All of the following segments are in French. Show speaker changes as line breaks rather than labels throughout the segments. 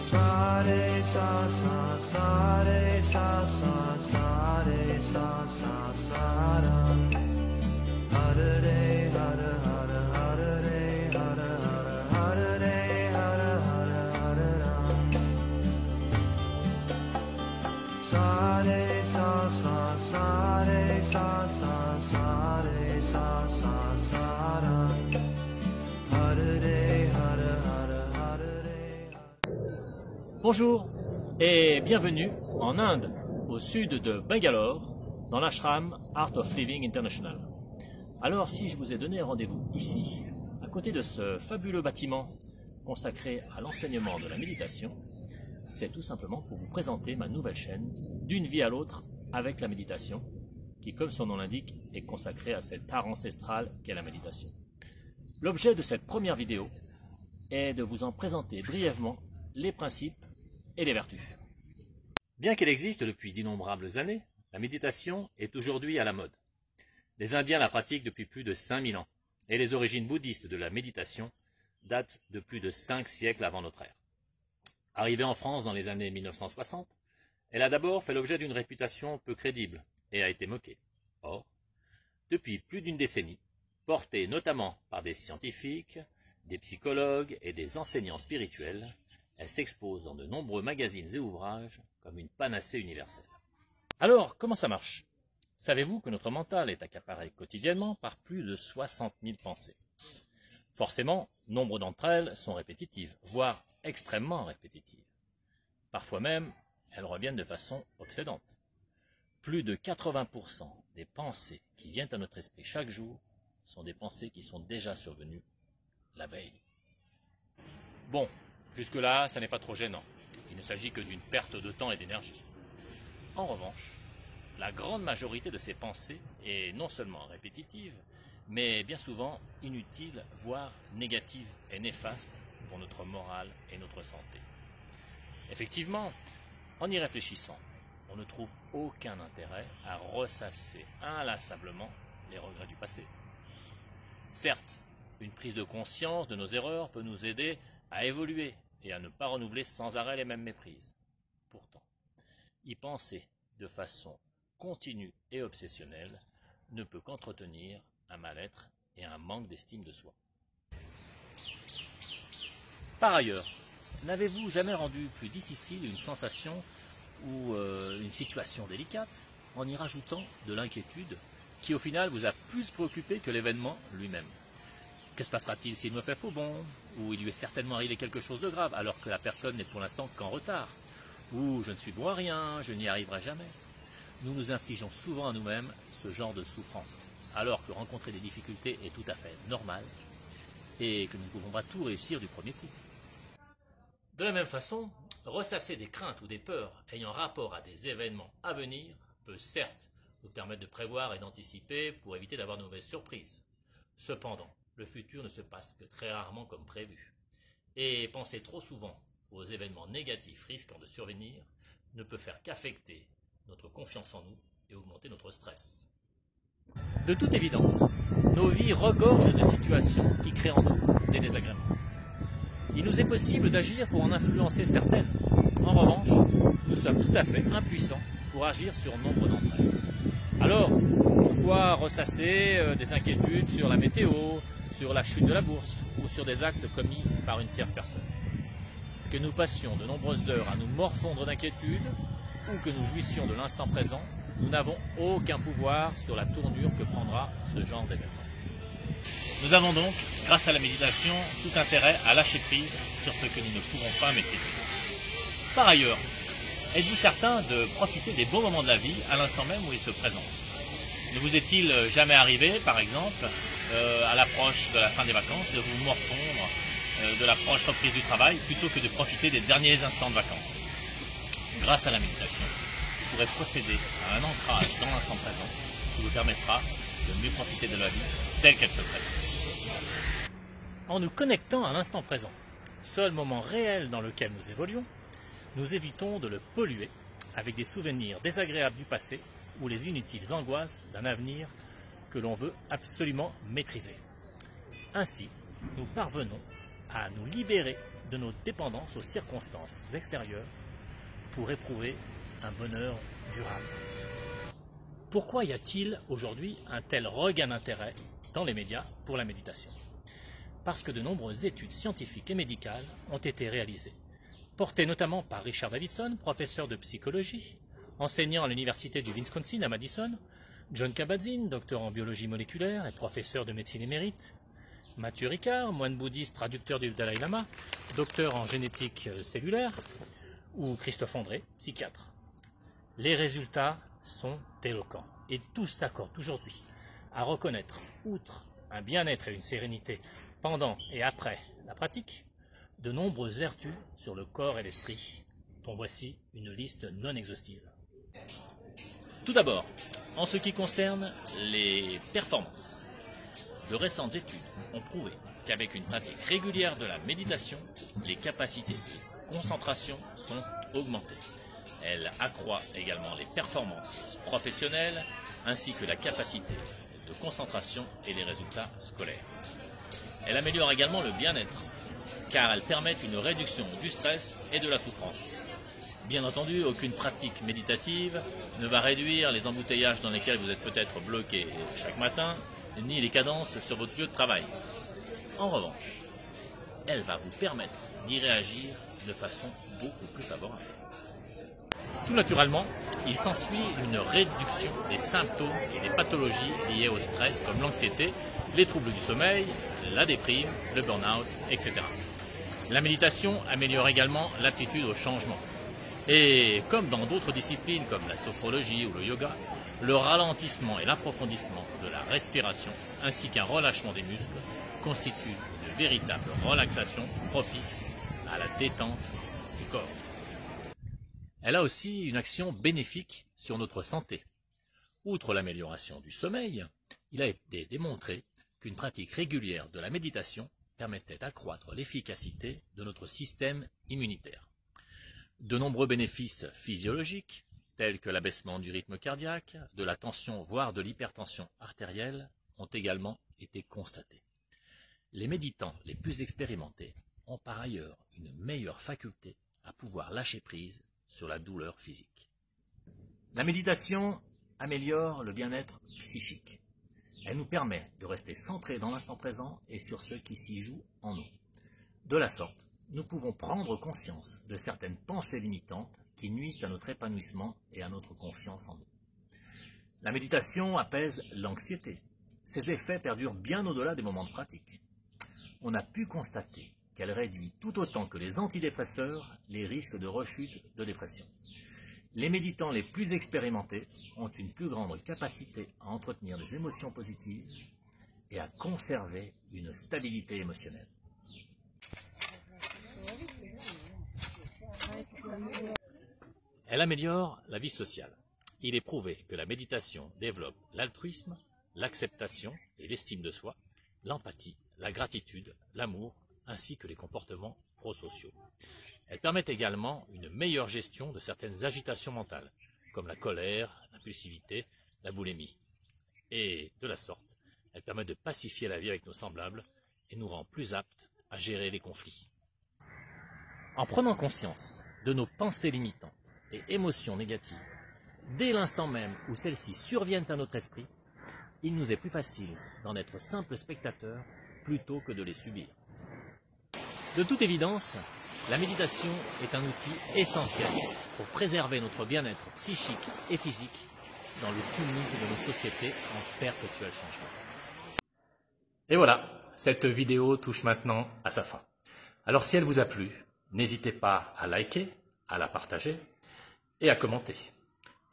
sa re sa sa sa re sa sa sa re sa sa sa ra. Hare re hare hare hare re hare hare hare re hare hare hare ram. Sa re sa sa sa re sa sa sa re sa sa sa ra. Hare re hare hare hare re.
Bonjour et bienvenue en Inde, au sud de Bangalore, dans l'ashram Art of Living International. Alors si je vous ai donné rendez-vous ici, à côté de ce fabuleux bâtiment consacré à l'enseignement de la méditation, c'est tout simplement pour vous présenter ma nouvelle chaîne, D'une vie à l'autre avec la méditation, qui comme son nom l'indique est consacrée à cet art ancestral qu'est la méditation. L'objet de cette première vidéo est de vous en présenter brièvement les principes et les vertus. Bien qu'elle existe depuis d'innombrables années, la méditation est aujourd'hui à la mode. Les Indiens la pratiquent depuis plus de 5000 ans, et les origines bouddhistes de la méditation datent de plus de 5 siècles avant notre ère. Arrivée en France dans les années 1960, elle a d'abord fait l'objet d'une réputation peu crédible et a été moquée. Or, depuis plus d'une décennie, portée notamment par des scientifiques, des psychologues et des enseignants spirituels, elle s'expose dans de nombreux magazines et ouvrages comme une panacée universelle. Alors, comment ça marche? Savez-vous que notre mental est accaparé quotidiennement par plus de 60 000 pensées? Forcément, nombre d'entre elles sont répétitives, voire extrêmement répétitives. Parfois même, elles reviennent de façon obsédante. Plus de 80% des pensées qui viennent à notre esprit chaque jour sont des pensées qui sont déjà survenues la veille. Bon, jusque-là, ça n'est pas trop gênant. Il ne s'agit que d'une perte de temps et d'énergie. En revanche, la grande majorité de ces pensées est non seulement répétitive, mais bien souvent inutile, voire négative et néfaste pour notre morale et notre santé. Effectivement, en y réfléchissant, on ne trouve aucun intérêt à ressasser inlassablement les regrets du passé. Certes, une prise de conscience de nos erreurs peut nous aider à évoluer et à ne pas renouveler sans arrêt les mêmes méprises. Pourtant, y penser de façon continue et obsessionnelle ne peut qu'entretenir un mal-être et un manque d'estime de soi. Par ailleurs, n'avez-vous jamais rendu plus difficile une sensation ou une situation délicate en y rajoutant de l'inquiétude qui au final vous a plus préoccupé que l'événement lui-même? Que se passera-t-il s'il me fait faux bond? Ou il lui est certainement arrivé quelque chose de grave alors que la personne n'est pour l'instant qu'en retard? Ou je ne suis bon à rien, je n'y arriverai jamais? Nous nous infligeons souvent à nous-mêmes ce genre de souffrance, alors que rencontrer des difficultés est tout à fait normal et que nous ne pouvons pas tout réussir du premier coup. De la même façon, ressasser des craintes ou des peurs ayant rapport à des événements à venir peut certes nous permettre de prévoir et d'anticiper pour éviter d'avoir de mauvaises surprises. Cependant, le futur ne se passe que très rarement comme prévu. Et penser trop souvent aux événements négatifs risquant de survenir ne peut faire qu'affecter notre confiance en nous et augmenter notre stress. De toute évidence, nos vies regorgent de situations qui créent en nous des désagréments. Il nous est possible d'agir pour en influencer certaines. En revanche, nous sommes tout à fait impuissants pour agir sur nombre d'entre elles. Alors, pourquoi ressasser des inquiétudes sur la météo, sur la chute de la bourse ou sur des actes commis par une tierce personne? Que nous passions de nombreuses heures à nous morfondre d'inquiétude ou que nous jouissions de l'instant présent, nous n'avons aucun pouvoir sur la tournure que prendra ce genre d'événement. Nous avons donc, grâce à la méditation, tout intérêt à lâcher prise sur ce que nous ne pouvons pas maîtriser. Par ailleurs, êtes-vous certain de profiter des bons moments de la vie à l'instant même où ils se présentent? Ne vous est-il jamais arrivé, par exemple, à l'approche de la fin des vacances, de vous morfondre de l'approche reprise du travail plutôt que de profiter des derniers instants de vacances? Grâce à la méditation, vous pourrez procéder à un ancrage dans l'instant présent qui vous permettra de mieux profiter de la vie telle qu'elle se présente. En nous connectant à l'instant présent, seul moment réel dans lequel nous évoluons, nous évitons de le polluer avec des souvenirs désagréables du passé ou les inutiles angoisses d'un avenir que l'on veut absolument maîtriser. Ainsi, nous parvenons à nous libérer de nos dépendances aux circonstances extérieures pour éprouver un bonheur durable. Pourquoi y a-t-il aujourd'hui un tel regain d'intérêt dans les médias pour la méditation? Parce que de nombreuses études scientifiques et médicales ont été réalisées, portées notamment par Richard Davidson, professeur de psychologie, enseignant à l'université du Wisconsin à Madison, John Kabat-Zinn, docteur en biologie moléculaire et professeur de médecine émérite, Mathieu Ricard, moine bouddhiste traducteur du Dalai Lama, docteur en génétique cellulaire, ou Christophe André, psychiatre. Les résultats sont éloquents et tous s'accordent aujourd'hui à reconnaître, outre un bien-être et une sérénité pendant et après la pratique, de nombreuses vertus sur le corps et l'esprit, dont voici une liste non exhaustive. Tout d'abord, en ce qui concerne les performances, de récentes études ont prouvé qu'avec une pratique régulière de la méditation, les capacités de concentration sont augmentées. Elle accroît également les performances professionnelles ainsi que la capacité de concentration et les résultats scolaires. Elle améliore également le bien-être car elle permet une réduction du stress et de la souffrance. Bien entendu, aucune pratique méditative ne va réduire les embouteillages dans lesquels vous êtes peut-être bloqué chaque matin, ni les cadences sur votre lieu de travail. En revanche, elle va vous permettre d'y réagir de façon beaucoup plus favorable. Tout naturellement, il s'ensuit une réduction des symptômes et des pathologies liées au stress comme l'anxiété, les troubles du sommeil, la déprime, le burn-out, etc. La méditation améliore également l'aptitude au changement. Et comme dans d'autres disciplines comme la sophrologie ou le yoga, le ralentissement et l'approfondissement de la respiration ainsi qu'un relâchement des muscles constituent de véritables relaxations propices à la détente du corps. Elle a aussi une action bénéfique sur notre santé. Outre l'amélioration du sommeil, il a été démontré qu'une pratique régulière de la méditation permettait d'accroître l'efficacité de notre système immunitaire. De nombreux bénéfices physiologiques, tels que l'abaissement du rythme cardiaque, de la tension voire de l'hypertension artérielle, ont également été constatés. Les méditants les plus expérimentés ont par ailleurs une meilleure faculté à pouvoir lâcher prise sur la douleur physique. La méditation améliore le bien-être psychique. Elle nous permet de rester centrés dans l'instant présent et sur ce qui s'y joue en nous. De la sorte, nous pouvons prendre conscience de certaines pensées limitantes qui nuisent à notre épanouissement et à notre confiance en nous. La méditation apaise l'anxiété. Ses effets perdurent bien au-delà des moments de pratique. On a pu constater qu'elle réduit tout autant que les antidépresseurs les risques de rechute de dépression. Les méditants les plus expérimentés ont une plus grande capacité à entretenir des émotions positives et à conserver une stabilité émotionnelle. Elle améliore la vie sociale. Il est prouvé que la méditation développe l'altruisme, l'acceptation et l'estime de soi, l'empathie, la gratitude, l'amour, ainsi que les comportements prosociaux. Elle permet également une meilleure gestion de certaines agitations mentales, comme la colère, l'impulsivité, la boulimie. Et de la sorte, elle permet de pacifier la vie avec nos semblables et nous rend plus aptes à gérer les conflits. En prenant conscience de nos pensées limitantes et émotions négatives, dès l'instant même où celles-ci surviennent à notre esprit, il nous est plus facile d'en être simples spectateurs plutôt que de les subir. De toute évidence, la méditation est un outil essentiel pour préserver notre bien-être psychique et physique dans le tumulte de nos sociétés en perpétuel changement. Et voilà, cette vidéo touche maintenant à sa fin. Alors si elle vous a plu, n'hésitez pas à liker, à la partager et à commenter.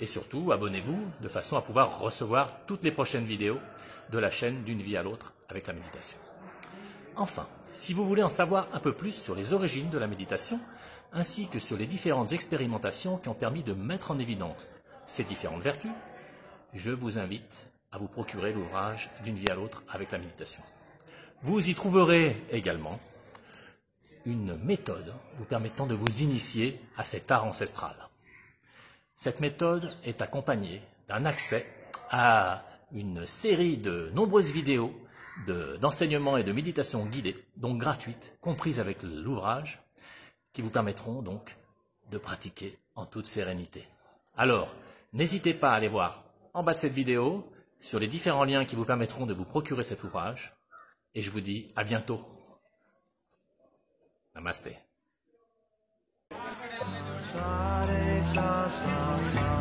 Et surtout, abonnez-vous de façon à pouvoir recevoir toutes les prochaines vidéos de la chaîne D'une vie à l'autre avec la méditation. Enfin, si vous voulez en savoir un peu plus sur les origines de la méditation, ainsi que sur les différentes expérimentations qui ont permis de mettre en évidence ces différentes vertus, je vous invite à vous procurer l'ouvrage D'une vie à l'autre avec la méditation. Vous y trouverez également une méthode vous permettant de vous initier à cet art ancestral. Cette méthode est accompagnée d'un accès à une série de nombreuses vidéos d'enseignement et de méditation guidée, donc gratuites, comprises avec l'ouvrage, qui vous permettront donc de pratiquer en toute sérénité. Alors, n'hésitez pas à aller voir en bas de cette vidéo sur les différents liens qui vous permettront de vous procurer cet ouvrage. Et je vous dis à bientôt. Namasté.
Sa re sa sa sa re